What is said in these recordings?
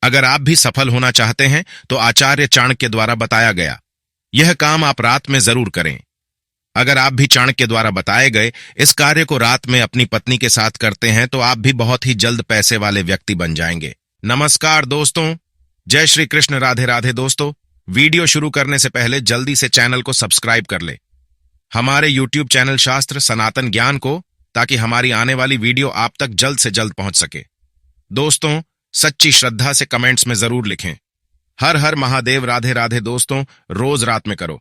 अगर आप भी सफल होना चाहते हैं तो आचार्य चाणक्य द्वारा बताया गया यह काम आप रात में जरूर करें। अगर आप भी चाणक्य द्वारा बताए गए इस कार्य को रात में अपनी पत्नी के साथ करते हैं तो आप भी बहुत ही जल्द पैसे वाले व्यक्ति बन जाएंगे। नमस्कार दोस्तों, जय श्री कृष्ण, राधे राधे। दोस्तों, वीडियो शुरू करने से पहले जल्दी से चैनल को सब्सक्राइब कर ले, हमारे यूट्यूब चैनल शास्त्र सनातन ज्ञान को, ताकि हमारी आने वाली वीडियो आप तक जल्द से जल्द पहुंच सके। दोस्तों, सच्ची श्रद्धा से कमेंट्स में जरूर लिखें, हर हर महादेव, राधे राधे। दोस्तों, रोज रात में करो,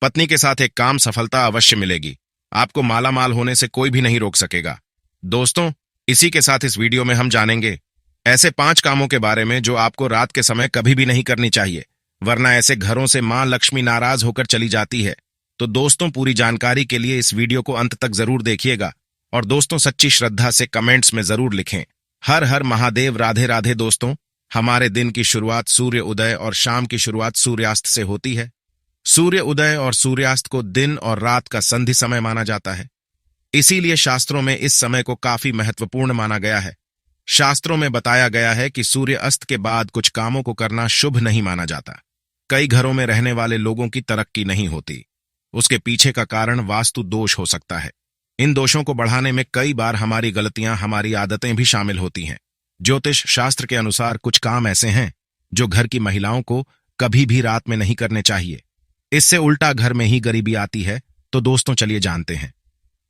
पत्नी के साथ एक काम, सफलता अवश्य मिलेगी। आपको माला माल होने से कोई भी नहीं रोक सकेगा। दोस्तों, इसी के साथ इस वीडियो में हम जानेंगे ऐसे 5 कामों के बारे में जो आपको रात के समय कभी भी नहीं करनी चाहिए, वरना ऐसे घरों से मां लक्ष्मी नाराज होकर चली जाती है। तो दोस्तों, पूरी जानकारी के लिए इस वीडियो को अंत तक जरूर देखिएगा। और दोस्तों, सच्ची श्रद्धा से कमेंट्स में जरूर लिखें, हर हर महादेव, राधे राधे। दोस्तों, हमारे दिन की शुरुआत सूर्य उदय और शाम की शुरुआत सूर्यास्त से होती है। सूर्य उदय और सूर्यास्त को दिन और रात का संधि समय माना जाता है, इसीलिए शास्त्रों में इस समय को काफी महत्वपूर्ण माना गया है। शास्त्रों में बताया गया है कि सूर्य अस्त के बाद कुछ कामों को करना शुभ नहीं माना जाता। कई घरों में रहने वाले लोगों की तरक्की नहीं होती। उसके पीछे का कारण वास्तु दोष हो सकता है। इन दोषों को बढ़ाने में कई बार हमारी गलतियां, हमारी आदतें भी शामिल होती हैं। ज्योतिष शास्त्र के अनुसार कुछ काम ऐसे हैं जो घर की महिलाओं को कभी भी रात में नहीं करने चाहिए। इससे उल्टा घर में ही गरीबी आती है। तो दोस्तों, चलिए जानते हैं।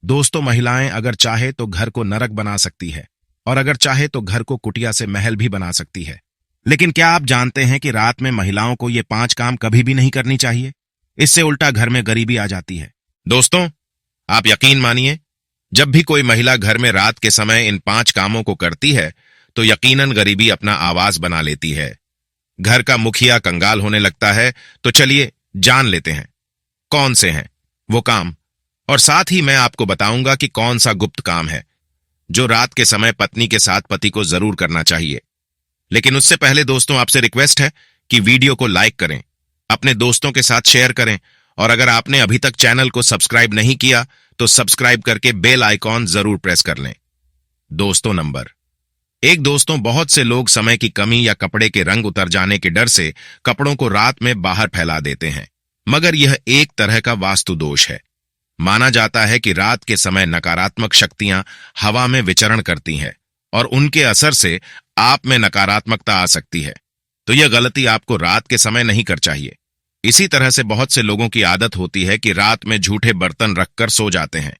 दोस्तों, महिलाएं अगर चाहे तो घर को नरक बना सकती है, और अगर चाहे तो घर को कुटिया से महल भी बना सकती है। लेकिन क्या आप जानते हैं कि रात में महिलाओं को ये 5 काम कभी भी नहीं करनी चाहिए? इससे उल्टा घर में गरीबी आ जाती है। दोस्तों, आप यकीन मानिए, जब भी कोई महिला घर में रात के समय इन 5 कामों को करती है तो यकीनन गरीबी अपना आवाज बना लेती है। घर का मुखिया कंगाल होने लगता है। तो चलिए जान लेते हैं कौन से हैं वो काम, और साथ ही मैं आपको बताऊंगा कि कौन सा गुप्त काम है जो रात के समय पत्नी के साथ पति को जरूर करना चाहिए। लेकिन उससे पहले दोस्तों, आपसे रिक्वेस्ट है कि वीडियो को लाइक करें, अपने दोस्तों के साथ शेयर करें, और अगर आपने अभी तक चैनल को सब्सक्राइब नहीं किया तो सब्सक्राइब करके बेल आइकॉन जरूर प्रेस कर लें। दोस्तों, नंबर 1। दोस्तों, बहुत से लोग समय की कमी या कपड़े के रंग उतर जाने के डर से कपड़ों को रात में बाहर फैला देते हैं, मगर यह एक तरह का वास्तु दोष है। माना जाता है कि रात के समय नकारात्मक शक्तियां हवा में विचरण करती हैं और उनके असर से आप में नकारात्मकता आ सकती है। तो यह गलती आपको रात के समय नहीं कर चाहिए। इसी तरह से बहुत से लोगों की आदत होती है कि रात में झूठे बर्तन रखकर सो जाते हैं।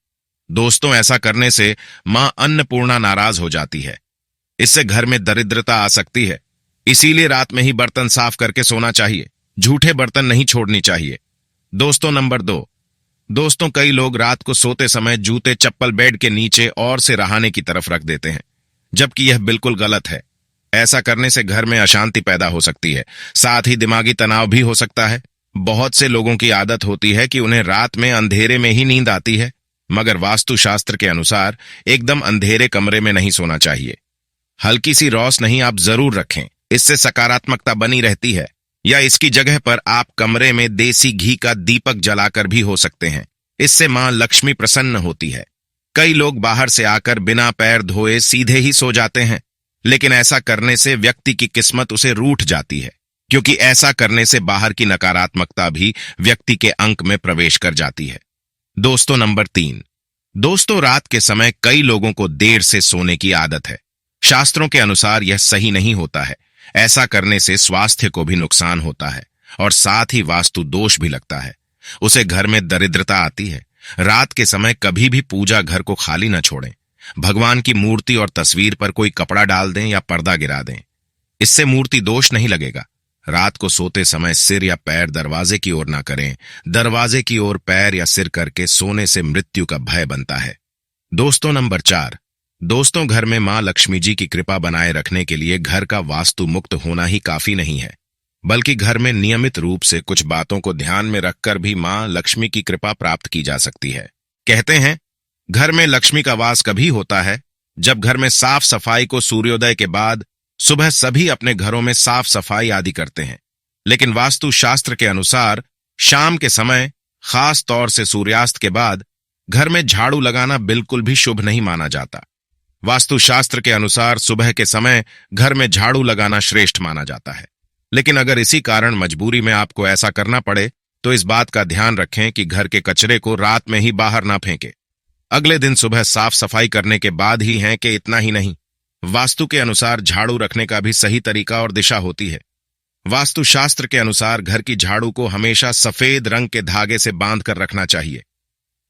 दोस्तों, ऐसा करने से मां अन्नपूर्णा नाराज हो जाती है। इससे घर में दरिद्रता आ सकती है। इसीलिए रात में ही बर्तन साफ करके सोना चाहिए, झूठे बर्तन नहीं छोड़नी चाहिए। दोस्तों, नंबर 2। दोस्तों, कई लोग रात को सोते समय जूते चप्पल बेड के नीचे और से रहाने की तरफ रख देते हैं, जबकि यह बिल्कुल गलत है। ऐसा करने से घर में अशांति पैदा हो सकती है, साथ ही दिमागी तनाव भी हो सकता है। बहुत से लोगों की आदत होती है कि उन्हें रात में अंधेरे में ही नींद आती है, मगर वास्तुशास्त्र के अनुसार एकदम अंधेरे कमरे में नहीं सोना चाहिए। हल्की सी रोशनी आप जरूर रखें, इससे सकारात्मकता बनी रहती है। या इसकी जगह पर आप कमरे में देसी घी का दीपक जलाकर भी हो सकते हैं। इससे मां लक्ष्मी प्रसन्न होती है। कई लोग बाहर से आकर बिना पैर धोए सीधे ही सो जाते हैं, लेकिन ऐसा करने से व्यक्ति की किस्मत उसे रूठ जाती है, क्योंकि ऐसा करने से बाहर की नकारात्मकता भी व्यक्ति के अंक में प्रवेश कर जाती है। दोस्तों, नंबर 3। दोस्तों, रात के समय कई लोगों को देर से सोने की आदत है। शास्त्रों के अनुसार यह सही नहीं होता है। ऐसा करने से स्वास्थ्य को भी नुकसान होता है और साथ ही वास्तु दोष भी लगता है। उसे घर में दरिद्रता आती है। रात के समय कभी भी पूजा घर को खाली न छोड़ें। भगवान की मूर्ति और तस्वीर पर कोई कपड़ा डाल दें या पर्दा गिरा दें, इससे मूर्ति दोष नहीं लगेगा। रात को सोते समय सिर या पैर दरवाजे की ओर ना करें। दरवाजे की ओर पैर या सिर करके सोने से मृत्यु का भय बनता है। दोस्तों, नंबर 4। दोस्तों, घर में मां लक्ष्मी जी की कृपा बनाए रखने के लिए घर का वास्तु मुक्त होना ही काफी नहीं है, बल्कि घर में नियमित रूप से कुछ बातों को ध्यान में रखकर भी मां लक्ष्मी की कृपा प्राप्त की जा सकती है। कहते हैं, घर में लक्ष्मी का वास कभी होता है जब घर में साफ सफाई को सूर्योदय के बाद सुबह सभी अपने घरों में साफ सफाई आदि करते हैं। लेकिन वास्तु शास्त्र के अनुसार शाम के समय, खास तौर से सूर्यास्त के बाद, घर में झाड़ू लगाना बिल्कुल भी शुभ नहीं माना जाता। वास्तुशास्त्र के अनुसार सुबह के समय घर में झाड़ू लगाना श्रेष्ठ माना जाता है। लेकिन अगर इसी कारण मजबूरी में आपको ऐसा करना पड़े तो इस बात का ध्यान रखें कि घर के कचरे को रात में ही बाहर ना फेंकें। अगले दिन सुबह साफ सफाई करने के बाद ही हैं कि इतना ही नहीं, वास्तु के अनुसार झाड़ू रखने का भी सही तरीका और दिशा होती है। वास्तुशास्त्र के अनुसार घर की झाड़ू को हमेशा सफेद रंग के धागे से बांध कर रखना चाहिए।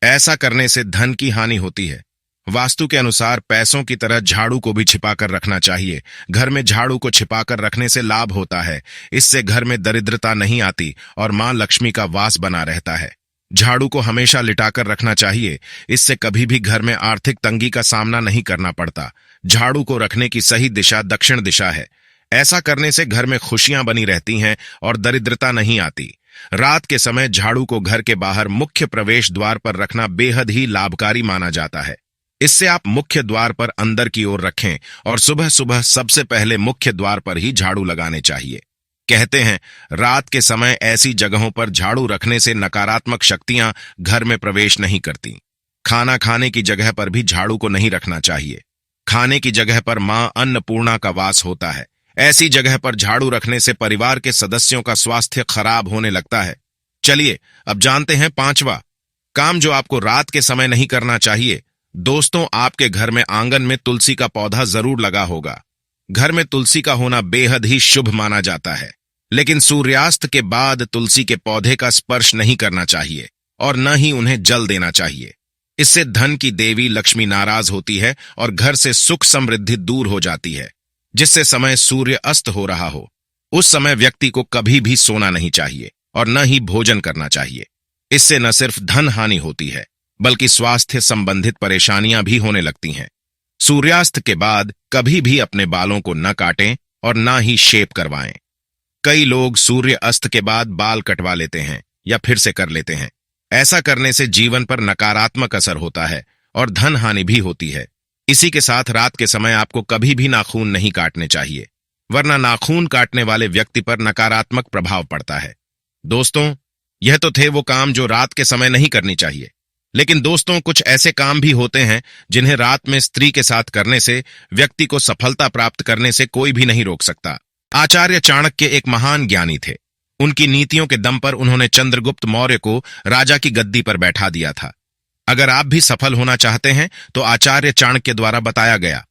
ऐसा करने से धन की हानि होती है। वास्तु के अनुसार पैसों की तरह झाड़ू को भी छिपाकर रखना चाहिए। घर में झाड़ू को छिपाकर रखने से लाभ होता है। इससे घर में दरिद्रता नहीं आती और मां लक्ष्मी का वास बना रहता है। झाड़ू को हमेशा लिटाकर रखना चाहिए। इससे कभी भी घर में आर्थिक तंगी का सामना नहीं करना पड़ता। झाड़ू को रखने की सही दिशा दक्षिण दिशा है। ऐसा करने से घर में खुशियां बनी रहती हैं और दरिद्रता नहीं आती। रात के समय झाड़ू को घर के बाहर मुख्य प्रवेश द्वार पर रखना बेहद ही लाभकारी माना जाता है। इससे आप मुख्य द्वार पर अंदर की ओर रखें और सुबह सुबह सबसे पहले मुख्य द्वार पर ही झाड़ू लगाने चाहिए। कहते हैं रात के समय ऐसी जगहों पर झाड़ू रखने से नकारात्मक शक्तियां घर में प्रवेश नहीं करती। खाना खाने की जगह पर भी झाड़ू को नहीं रखना चाहिए। खाने की जगह पर मां अन्नपूर्णा का वास होता है। ऐसी जगह पर झाड़ू रखने से परिवार के सदस्यों का स्वास्थ्य खराब होने लगता है। चलिए अब जानते हैं पांचवा काम जो आपको रात के समय नहीं करना चाहिए। दोस्तों, आपके घर में आंगन में तुलसी का पौधा जरूर लगा होगा। घर में तुलसी का होना बेहद ही शुभ माना जाता है। लेकिन सूर्यास्त के बाद तुलसी के पौधे का स्पर्श नहीं करना चाहिए और न ही उन्हें जल देना चाहिए। इससे धन की देवी लक्ष्मी नाराज होती है और घर से सुख समृद्धि दूर हो जाती है। जिससे समय सूर्य अस्त हो रहा हो उस समय व्यक्ति को कभी भी सोना नहीं चाहिए और न ही भोजन करना चाहिए। इससे न सिर्फ धन हानि होती है बल्कि स्वास्थ्य संबंधित परेशानियां भी होने लगती हैं। सूर्यास्त के बाद कभी भी अपने बालों को न काटें और न ही शेप करवाएं। कई लोग सूर्य अस्त के बाद बाल कटवा लेते हैं या फिर से कर लेते हैं। ऐसा करने से जीवन पर नकारात्मक असर होता है और धन हानि भी होती है। इसी के साथ रात के समय आपको कभी भी नाखून नहीं काटने चाहिए, वरना नाखून काटने वाले व्यक्ति पर नकारात्मक प्रभाव पड़ता है। दोस्तों, यह तो थे वो काम जो रात के समय नहीं करनी चाहिए। लेकिन दोस्तों, कुछ ऐसे काम भी होते हैं जिन्हें रात में स्त्री के साथ करने से व्यक्ति को सफलता प्राप्त करने से कोई भी नहीं रोक सकता। आचार्य चाणक्य एक महान ज्ञानी थे। उनकी नीतियों के दम पर उन्होंने चंद्रगुप्त मौर्य को राजा की गद्दी पर बैठा दिया था। अगर आप भी सफल होना चाहते हैं तो आचार्य चाणक्य द्वारा बताया गया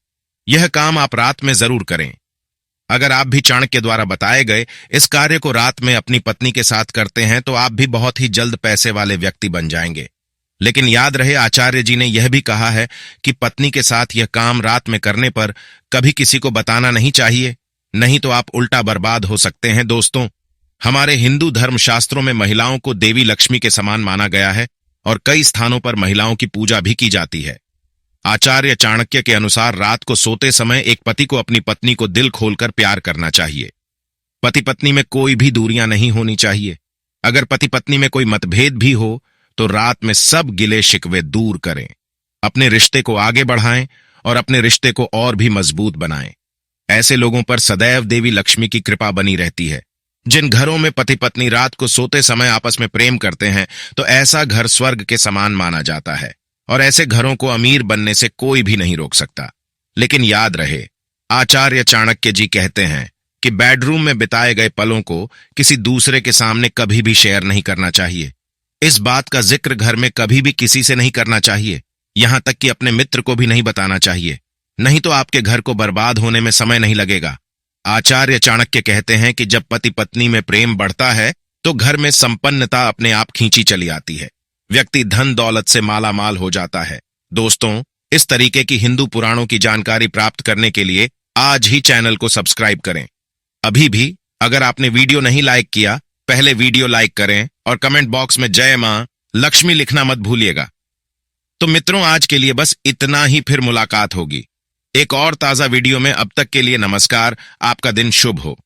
यह काम आप रात में जरूर करें। अगर आप भी चाणक्य द्वारा बताए गए इस कार्य को रात में अपनी पत्नी के साथ करते हैं तो आप भी बहुत ही जल्द पैसे वाले व्यक्ति बन जाएंगे। लेकिन याद रहे, आचार्य जी ने यह भी कहा है कि पत्नी के साथ यह काम रात में करने पर कभी किसी को बताना नहीं चाहिए, नहीं तो आप उल्टा बर्बाद हो सकते हैं। दोस्तों, हमारे हिंदू धर्म शास्त्रों में महिलाओं को देवी लक्ष्मी के समान माना गया है और कई स्थानों पर महिलाओं की पूजा भी की जाती है। आचार्य चाणक्य के अनुसार रात को सोते समय एक पति को अपनी पत्नी को दिल खोलकर प्यार करना चाहिए। पति पत्नी में कोई भी दूरियां नहीं होनी चाहिए। अगर पति पत्नी में कोई मतभेद भी हो तो रात में सब गिले शिकवे दूर करें। अपने रिश्ते को आगे बढ़ाएं और अपने रिश्ते को और भी मजबूत बनाएं। ऐसे लोगों पर सदैव देवी लक्ष्मी की कृपा बनी रहती है। जिन घरों में पति पत्नी रात को सोते समय आपस में प्रेम करते हैं तो ऐसा घर स्वर्ग के समान माना जाता है और ऐसे घरों को अमीर बनने से कोई भी नहीं रोक सकता। लेकिन याद रहे, आचार्य चाणक्य जी कहते हैं कि बेडरूम में बिताए गए पलों को किसी दूसरे के सामने कभी भी शेयर नहीं करना चाहिए। इस बात का जिक्र घर में कभी भी किसी से नहीं करना चाहिए, यहां तक कि अपने मित्र को भी नहीं बताना चाहिए, नहीं तो आपके घर को बर्बाद होने में समय नहीं लगेगा। आचार्य चाणक्य कहते हैं कि जब पति पत्नी में प्रेम बढ़ता है तो घर में संपन्नता अपने आप खींची चली आती है। व्यक्ति धन दौलत से माला माल हो जाता है। दोस्तों, इस तरीके की हिंदू पुराणों की जानकारी प्राप्त करने के लिए आज ही चैनल को सब्सक्राइब करें। अभी भी अगर आपने वीडियो नहीं लाइक किया, पहले वीडियो लाइक करें और कमेंट बॉक्स में जय मां लक्ष्मी लिखना मत भूलिएगा। तो मित्रों, आज के लिए बस इतना ही, फिर मुलाकात होगी एक और ताजा वीडियो में। अब तक के लिए नमस्कार, आपका दिन शुभ हो।